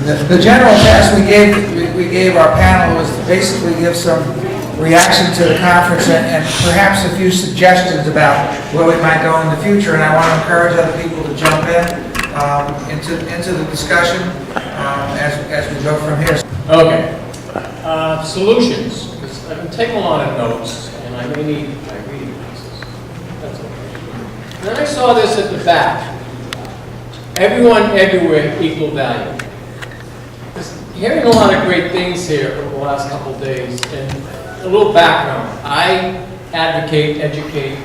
The general task we gave our panel was to basically give some reaction to the conference and perhaps a few suggestions about where we might go in the future. And I want to encourage other people to jump into the discussion as we go from here. Okay. Solutions. 'Cause I've been taking a lot of notes, and I may need my reading glasses. That's okay. Then I saw this at the back. Everyone, everywhere, equal value. Just hearing a lot of great things here over the last couple of days, and a little background. I advocate, educate,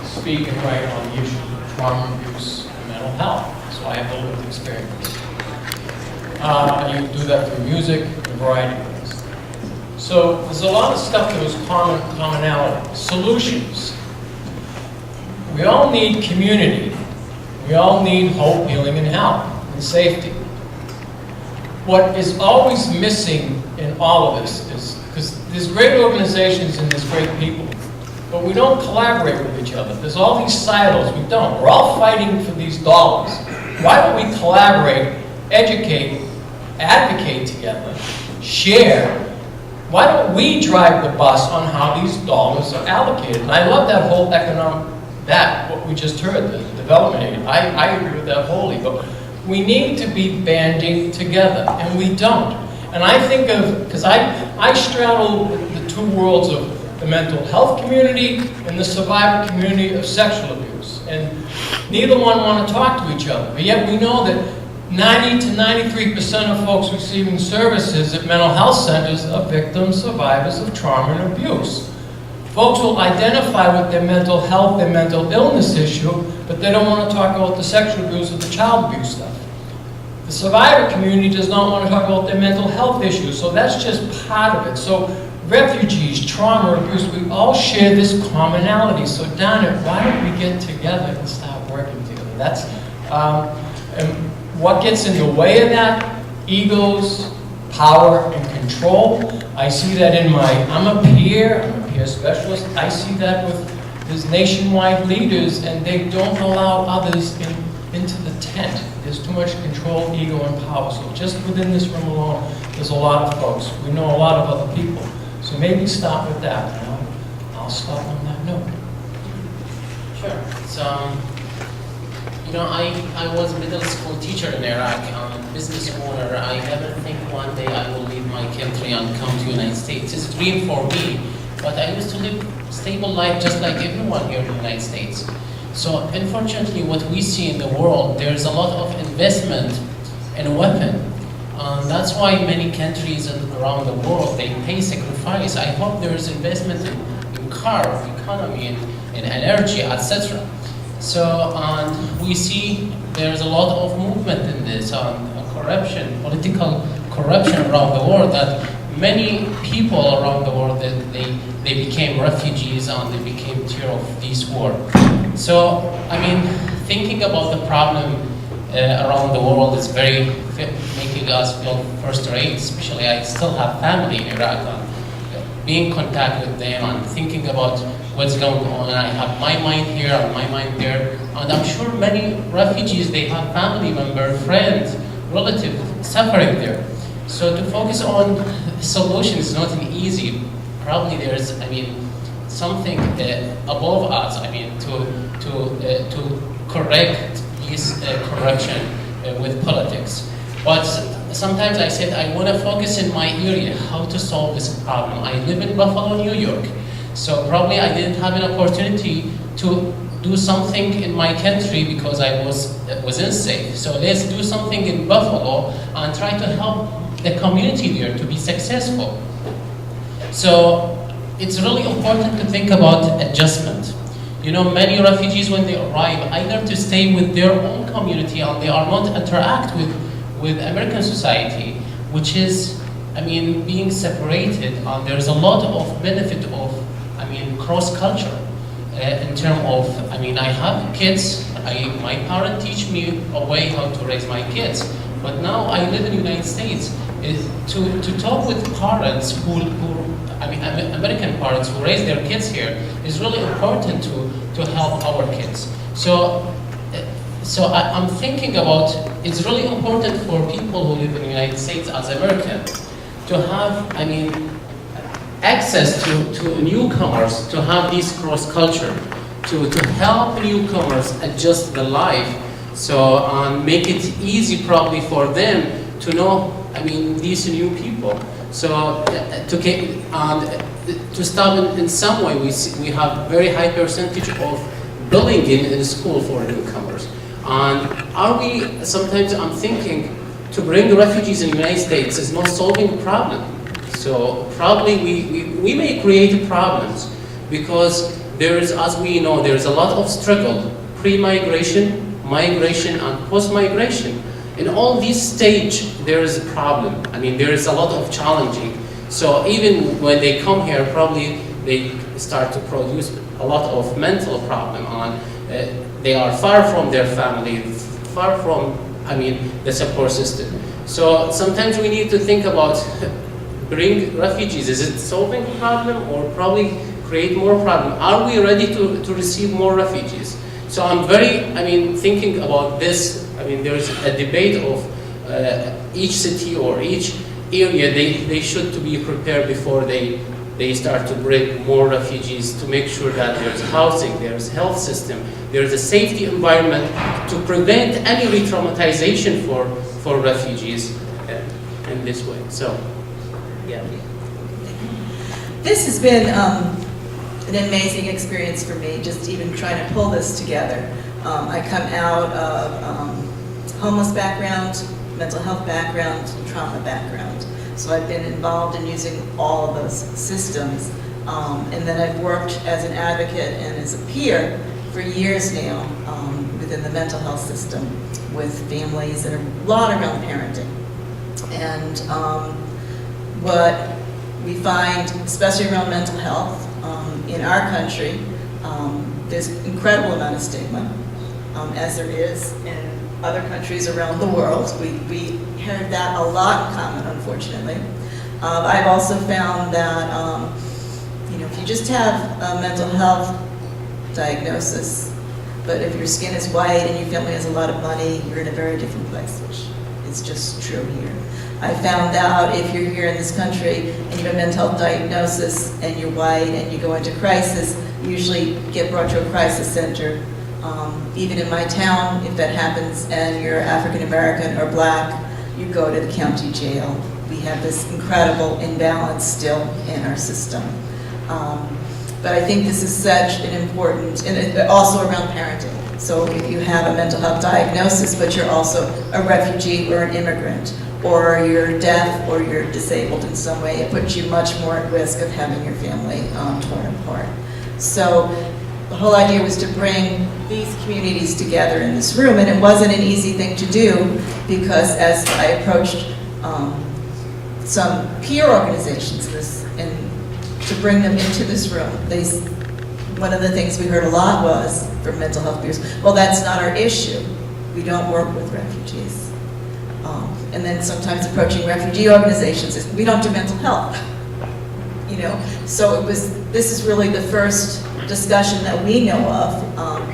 speak, and write on the issue of trauma, abuse, and mental health. So I have a lived experience. You do that through music and a variety of things. So there's a lot of stuff that was commonality. Solutions. We all need community. We all need hope, healing, and health, and safety. What is always missing in all of this is, because there's great organizations and there's great people, but we don't collaborate with each other. There's all these silos, we don't. We're all fighting for these dollars. Why don't we collaborate, educate, advocate together, share? Why don't we drive the bus on how these dollars are allocated? And I love that whole economic, what we just heard, the development aid. I agree with that wholly, but we need to be banding together, and we don't. And I think of, because I straddle the two worlds of the mental health community and the survivor community of sexual abuse. And neither one want to talk to each other. But yet we know that 90 to 93% of folks receiving services at mental health centers are victims, survivors of trauma and abuse. Folks will identify with their mental health, their mental illness issue, but they don't want to talk about the sexual abuse or the child abuse stuff. The survivor community does not want to talk about their mental health issues, so that's just part of it. So refugees, trauma, abuse, we all share this commonality. So darn it, why don't we get together and start working together? That's, and what gets in the way of that? Egos, power, and control. I see that in I'm a peer specialist. I see that with these nationwide leaders, and they don't allow others into the tent. There's too much control, ego, and power. So just within this room alone, there's a lot of folks. We know a lot of other people. So maybe start with that. I'll stop on that note. Sure. So, I was a middle school teacher in Iraq. I'm a business owner. I never think one day I will leave my country and come to the United States. It's a dream for me. But I used to live a stable life just like everyone here in the United States. So unfortunately, what we see in the world, there's a lot of investment in weapons. That's why many countries around the world, they pay sacrifice. I hope there is investment in car, economy, in energy, etc. So we see there's a lot of movement in this, corruption, political corruption around the world, that many people around the world, they became refugees and they became tier of this war. So, thinking about the problem around the world is very making us feel frustrated, especially I still have family in Iraq, and being in contact with them and thinking about what's going on. I have my mind here and my mind there, and I'm sure many refugees, they have family members, friends, relatives suffering there. So to focus on solutions is not an easy. Probably there's, something above us. To correct this corruption with politics. But sometimes I said I want to focus in my area how to solve this problem. I live in Buffalo, New York, so probably I didn't have an opportunity to do something in my country because I wasn't safe. So let's do something in Buffalo and try to help the community there to be successful. So it's really important to think about adjustment. Many refugees, when they arrive, either to stay with their own community and they are not interact with American society, which is, being separated, and there's a lot of benefit of, cross-culture in terms of, I have kids, my parents teach me a way how to raise my kids, but now I live in the United States. To talk with parents American parents who raise their kids here is really important to help our kids. So So I'm thinking about, it's really important for people who live in the United States as American to have, I mean, access to newcomers, to have this cross culture, to help newcomers adjust the life, so make it easy probably for them to know, I mean, these new people. So to start in some way, we have very high percentage of bullying in school for newcomers. And sometimes I'm thinking to bring refugees in the United States is not solving a problem. So probably we may create problems because there is, as we know, there is a lot of struggle, pre-migration, migration, and post-migration. In all these stages, there is a problem. I mean, there is a lot of challenging. So even when they come here, probably they start to produce a lot of mental problem. They are far from their family, far from, I mean, the support system. So sometimes we need to think about bring refugees. Is it solving a problem or probably create more problem? Are we ready to receive more refugees? So I'm very, I mean, thinking about this. I mean, there's a debate of each city or each area, they should to be prepared before they start to bring more refugees, to make sure that there's housing, there's health system, there's a safety environment to prevent any re-traumatization for refugees in this way. So, yeah. This has been an amazing experience for me, just even trying to pull this together. I come out of homeless background, mental health background, trauma background. So I've been involved in using all of those systems. And then I've worked as an advocate and as a peer for years now within the mental health system with families and a lot around parenting. And what we find, especially around mental health, in our country, there's an incredible amount of stigma, as there is in other countries around the world. We heard that a lot in common, unfortunately. I've also found that, if you just have a mental health diagnosis, but if your skin is white and your family has a lot of money, you're in a very different place, which is just true here. I found out if you're here in this country and you have a mental health diagnosis and you're white and you go into crisis, you usually get brought to a crisis center. Even in my town, if that happens and you're African American or black, you go to the county jail. We have this incredible imbalance still in our system. But I think this is such an important, and also around parenting. So if you have a mental health diagnosis, but you're also a refugee or an immigrant, or you're deaf or you're disabled in some way, it puts you much more at risk of having your family torn apart. So the whole idea was to bring these communities together in this room, and it wasn't an easy thing to do because as I approached some peer organizations and to bring them into this room, one of the things we heard a lot was from mental health peers, well, that's not our issue. We don't work with refugees. And then sometimes approaching refugee organizations is, we don't do mental health. So this is really the first discussion that we know of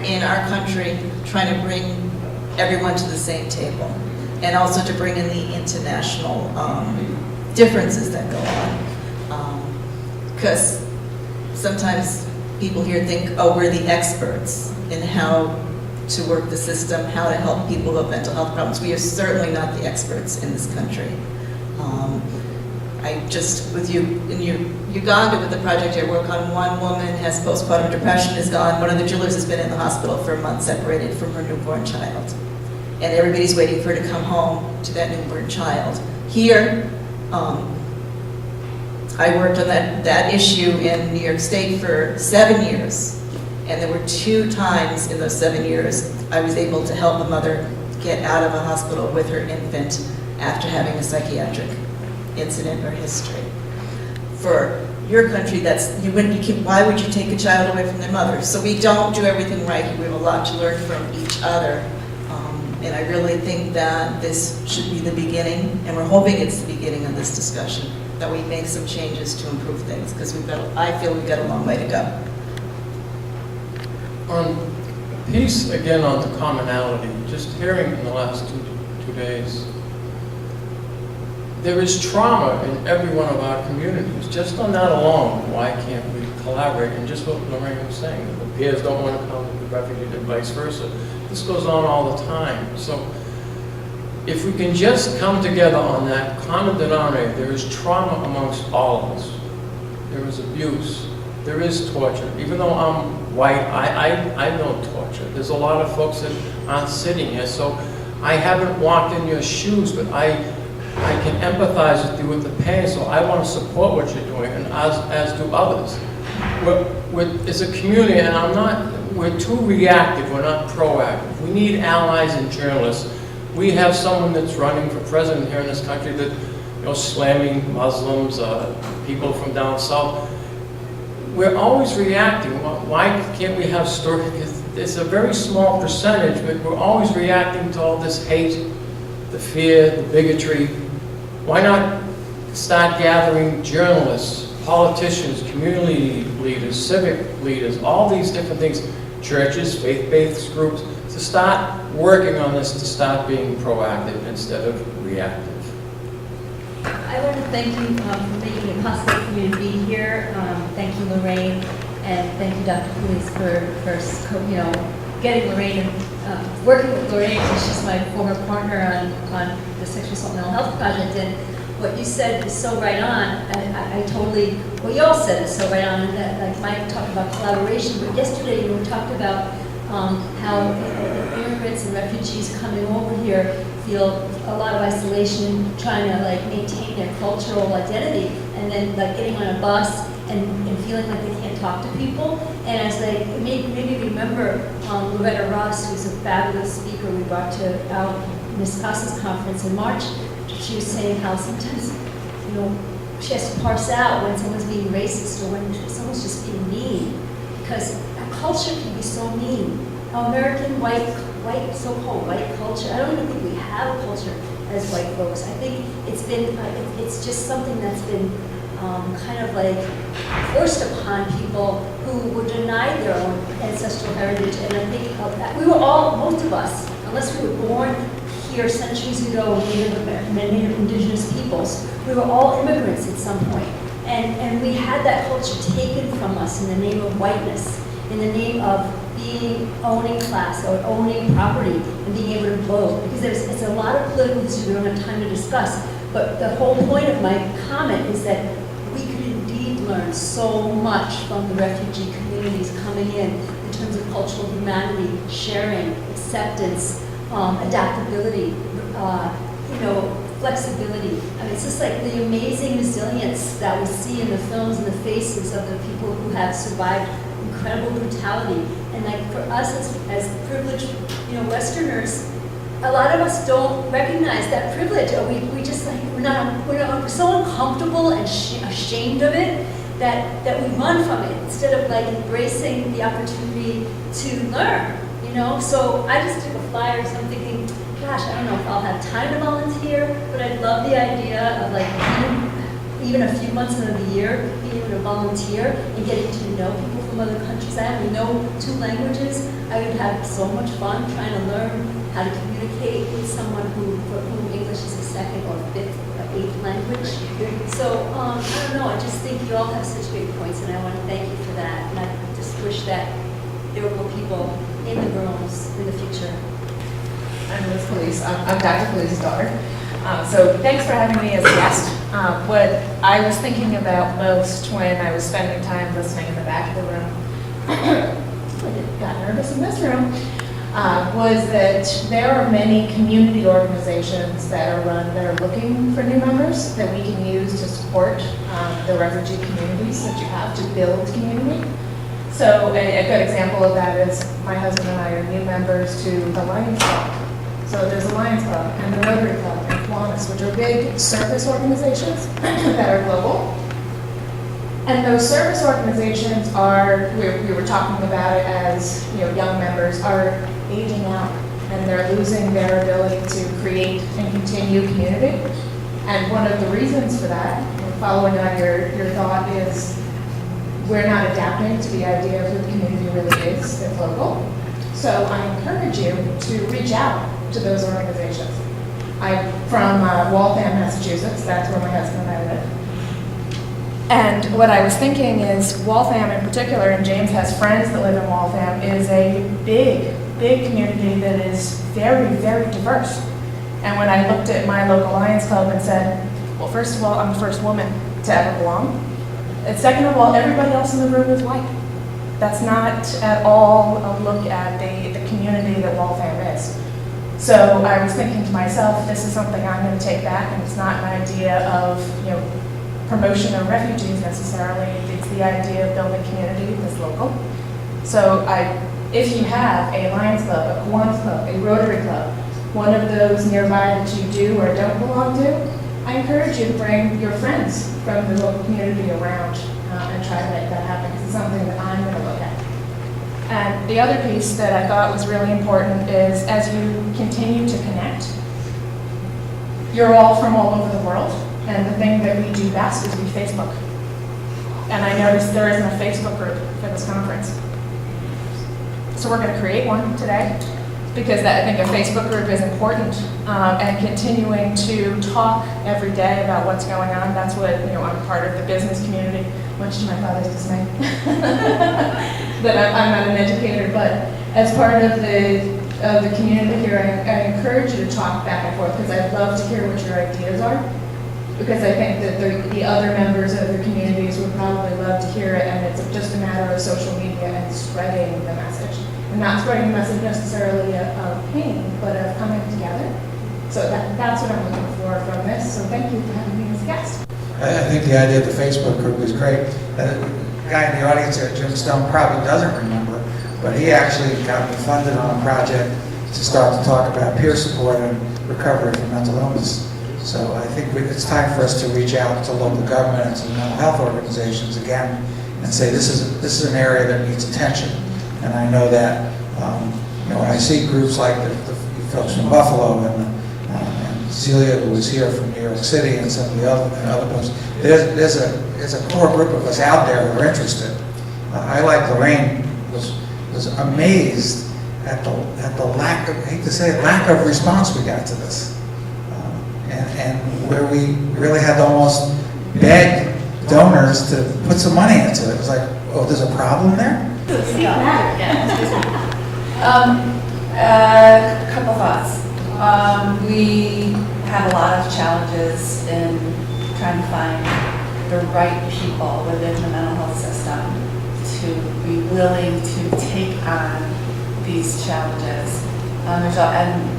in our country, trying to bring everyone to the same table, and also to bring in the international differences that go on. Because sometimes people here think, oh, we're the experts in how to work the system, how to help people with mental health problems. We are certainly not the experts in this country. I just, with you in Uganda, with the project I work on, one woman has postpartum depression, is gone. One of the jewelers has been in the hospital for a month, separated from her newborn child. And everybody's waiting for her to come home to that newborn child. Here, I worked on that issue in New York State for 7 years. And there were 2 times in those 7 years I was able to help a mother get out of a hospital with her infant after having a psychiatric incident or history. For your country, why would you take a child away from their mother? So we don't do everything right. We have a lot to learn from each other. And I really think that this should be the beginning, and we're hoping it's the beginning of this discussion, that we make some changes to improve things, because I feel we've got a long way to go. piece, again, on the commonality, just hearing in the last two days, there is trauma in every one of our communities. Just on that alone, why can't we collaborate? And just what Lorraine was saying, that the peers don't want to come to the refugee and vice versa. This goes on all the time. So if we can just come together on that common denominator, there is trauma amongst all of us. There is abuse. There is torture. Even though I'm white, I know torture. There's a lot of folks that aren't sitting here, so I haven't walked in your shoes, but I can empathize with you with the pain, so I want to support what you're doing, and as do others. As a community, and we're too reactive, we're not proactive. We need allies and journalists. We have someone that's running for president here in this country that, slamming Muslims, people from down south. We're always reacting. Why can't we have stories? It's a very small percentage, but we're always reacting to all this hate, the fear, the bigotry. Why not start gathering journalists, politicians, community leaders, civic leaders, all these different things, churches, faith-based groups, to start working on this, to start being proactive instead of reactive. I want to thank you for making it possible for me to be here. Thank you, Lorraine, and thank you, Dr. Pulis, for getting Lorraine and working with Lorraine, because she's my former partner on the Sexual Assault Mental Health Project. And what you said is so right on. I totally, what you all said is so right on. And that, like Mike talked about collaboration, but yesterday we talked about how immigrants and refugees coming over here feel a lot of isolation, trying to maintain their cultural identity, and then getting on a bus and feeling like they can't talk to people. And as they maybe remember Loretta Ross, who's a fabulous speaker we brought to our Miss Casa's conference in March. She was saying how sometimes she has to parse out when someone's being racist or when someone's just being mean, because our culture can be so mean. Our American white so-called white culture, I don't even think we have a culture as white folks. I think it's just something that's been forced upon people who were denied their own ancestral heritage. And I think that we were all, most of us, unless we were born here centuries ago, Native Indigenous peoples, we were all immigrants at some point. And we had that culture taken from us in the name of whiteness, in the name of owning class or owning property and being able to vote. Because it's a lot of political history we don't have time to discuss. But the whole point of my comment is that we could indeed learn so much from the refugee communities coming in terms of cultural humanity, sharing, acceptance, adaptability, flexibility. I mean, it's just like the amazing resilience that we see in the films and the faces of the people who have survived incredible brutality. And for us as privileged, Westerners, a lot of us don't recognize that privilege, or we just we're so uncomfortable and ashamed of it that we run from it instead of embracing the opportunity to learn. So I just took a flyer because I'm thinking, gosh, I don't know if I'll have time to volunteer, but I'd love the idea of even a few months of the year being able to volunteer and getting to know people from other countries. I only know 2 languages. I would have so much fun trying to learn how to communicate with someone for whom English is a second or 5th or 8th language. So I don't know, I just think you all have such great points, and I want to thank you for that. And I just wish that there were more people in the rooms in the future. I'm Liz Police. I'm Dr. Police's daughter. So thanks for having me as a guest. What I was thinking about most when I was spending time listening in the back of the room, I got nervous in this room, was that there are many community organizations that are looking for new members that we can use to support the refugee communities that you have to build community. So a good example of that is my husband and I are new members to the Lions Club. So there's a Lions Club and the Rotary Club and Kiwanis, which are big service organizations that are global. And those service organizations we were talking about it as, young members are aging out and they're losing their ability to create and continue community. And one of the reasons for that, following on your thought, is we're not adapting to the idea of who the community really is, that's local. So I encourage you to reach out to those organizations. I'm from Waltham, Massachusetts. That's where my husband and I live. And what I was thinking is Waltham in particular, and James has friends that live in Waltham, is a big, big community that is very, very diverse. And when I looked at my local Lions Club and said, well, first of all, I'm the first woman to ever belong. And second of all, everybody else in the room is white. That's not at all a look at the community that Waltham is. So I was thinking to myself, this is something I'm going to take back, and it's not an idea of, promotion of refugees necessarily. It's the idea of building community that's local. So if you have a Lions Club, a Kiwanis Club, a Rotary Club, one of those nearby that you do or don't belong to, I encourage you to bring your friends from the local community around and try to make that happen, because it's something that I'm going to look at. And the other piece that I thought was really important is as you continue to connect, you're all from all over the world, and the thing that we do best is we Facebook. And I noticed there isn't a Facebook group for this conference. So we're going to create one today, because I think a Facebook group is important, and continuing to talk every day about what's going on. That's what, I'm part of the business community, much to my father's dismay, that I'm not an educator, but as part of the community here, I encourage you to talk back and forth, because I'd love to hear what your ideas are, because I think that the other members of the communities would probably love to hear it, and it's just a matter of social media and spreading the message. And not spreading the message necessarily of pain, but of coming together. So that's what I'm looking for from this. So thank you for having me as a guest. I think the idea of the Facebook group is great. The guy in the audience here, Jim Stone, probably doesn't remember, but he actually got me funded on a project to start to talk about peer support and recovery from mental illness. So I think it's time for us to reach out to local government and to mental health organizations again and say this is an area that needs attention. And I know that when I see groups like the folks from Buffalo and Celia, who was here from New York City, and some of the other folks, there's a core group of us out there who are interested. I, like Lorraine, was amazed at the lack of, I hate to say it, lack of response we got to this, and where we really had to almost beg donors to put some money into it. It was like, oh, there's a problem there? A couple thoughts. We have a lot of challenges in trying to find the right people within the mental health system to be willing to take on these challenges.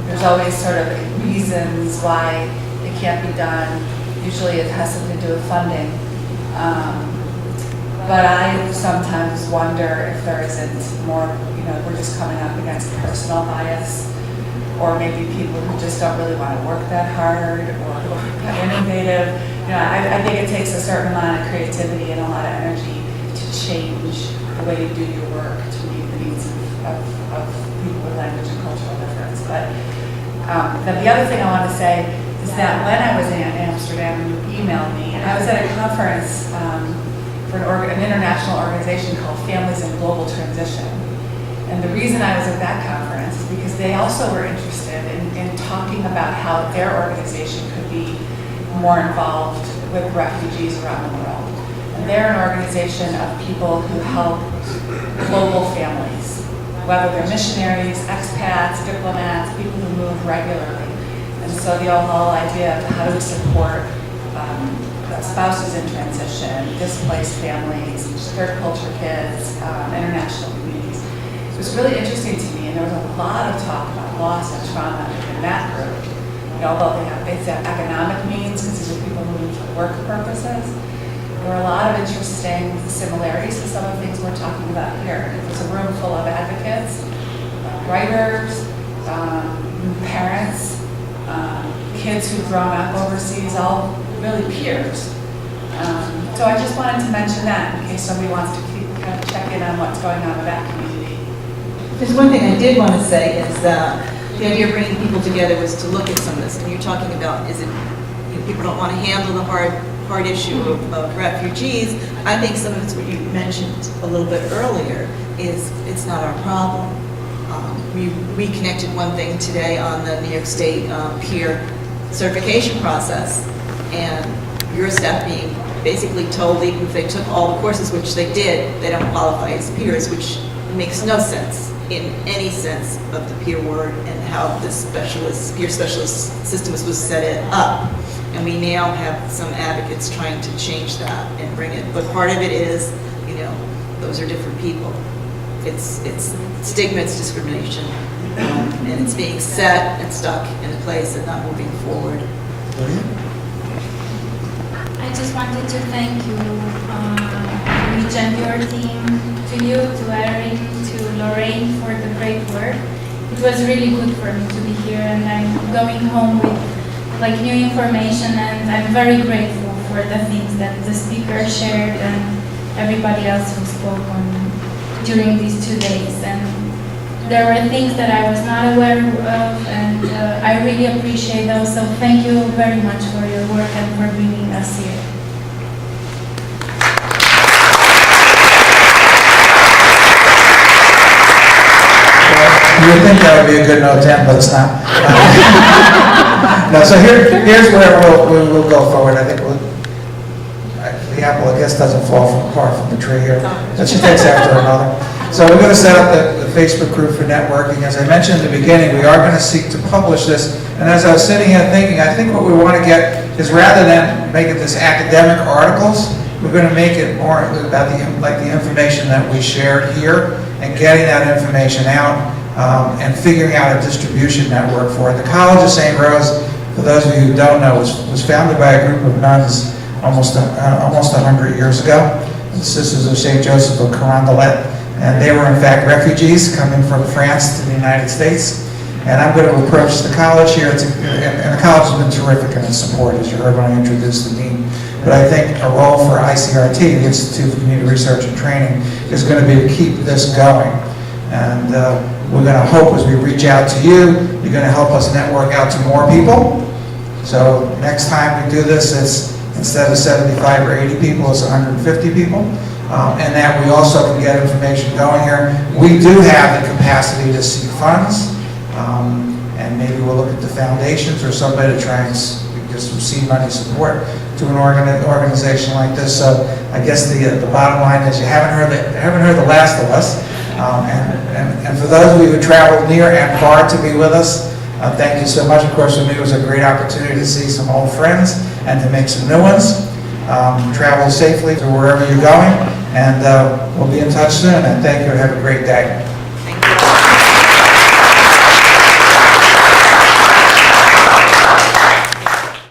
There's always sort of reasons why it can't be done. Usually it has something to do with funding. But I sometimes wonder if there isn't more, we're just coming up against personal bias, or maybe people who just don't really want to work that hard or innovative. I think it takes a certain amount of creativity and a lot of energy to change the way you do your work to meet the needs of people with language and cultural difference. But the other thing I want to say is that when I was in Amsterdam, you emailed me, and I was at a conference for an international organization called Families in Global Transition. And the reason I was at that conference is because they also were interested in talking about how their organization could be more involved with refugees around the world. And they're an organization of people who help global families, whether they're missionaries, expats, diplomats, people who move regularly. And so the whole idea of how do we support spouses in transition, displaced families, third culture kids, international communities. It was really interesting to me, and there was a lot of talk about loss and trauma in that group. Although they have economic means, because these are people moving for work purposes, there were a lot of interesting similarities to some of the things we're talking about here. It was a room full of advocates, writers, parents, kids who've grown up overseas, all really peers. So I just wanted to mention that in case somebody wants to kind of check in on what's going on with that community. There's one thing I did want to say is the idea of bringing people together was to look at some of this. And you're talking about, people don't want to handle the hard issue of refugees. I think some of it's what you mentioned a little bit earlier is it's not our problem. We reconnected one thing today on the New York State peer certification process, and your staff being basically told, even if they took all the courses, which they did, they don't qualify as peers, which makes no sense in any sense of the peer word and how this peer specialist system was set up. And we now have some advocates trying to change that and bring it. But part of it is, those are different people. It's stigma, it's discrimination, and it's being set and stuck in a place and not moving forward. I just wanted to thank you, Rich and your team, to you, to Erin, to Lorraine for the great work. It was really good for me to be here, and I'm going home with new information, and I'm very grateful for the things that the speaker shared and everybody else who spoke during these 2 days. And there were things that I was not aware of, and I really appreciate those. So thank you very much for your work and for bringing us here. You would think that would be a good note to end, but it's not. No, so here's where we'll go forward. I think the apple, I guess, doesn't fall far from the tree here. But she takes after another. So we're going to set up the Facebook group for networking. As I mentioned in the beginning, we are going to seek to publish this. And as I was sitting here thinking, I think what we want to get is, rather than make it this academic articles, we're going to make it more about the information that we shared here and getting that information out and figuring out a distribution network for it. The College of St. Rose, for those of you who don't know, was founded by a group of nuns almost 100 years ago, the Sisters of St. Joseph of Carondelet, and they were in fact refugees coming from France to the United States. And I'm going to approach the college here, and the college has been terrific in its support, as you heard when I introduced the dean. But I think a role for ICRT, the Institute for Community Research and Training, is going to be to keep this going. And we're going to hope, as we reach out to you, you're going to help us network out to more people. So next time we do this, it's instead of 75 or 80 people, it's 150 people. And that we also can get information going here. We do have the capacity to seek funds, and maybe we'll look at the foundations or somebody to try and give some seed money support to an organization like this. So I guess the bottom line is you haven't heard the last of us. And for those of you who traveled near and far to be with us, thank you so much. Of course, for me, it was a great opportunity to see some old friends and to make some new ones. Travel safely to wherever you're going, and we'll be in touch soon. And thank you, and have a great day.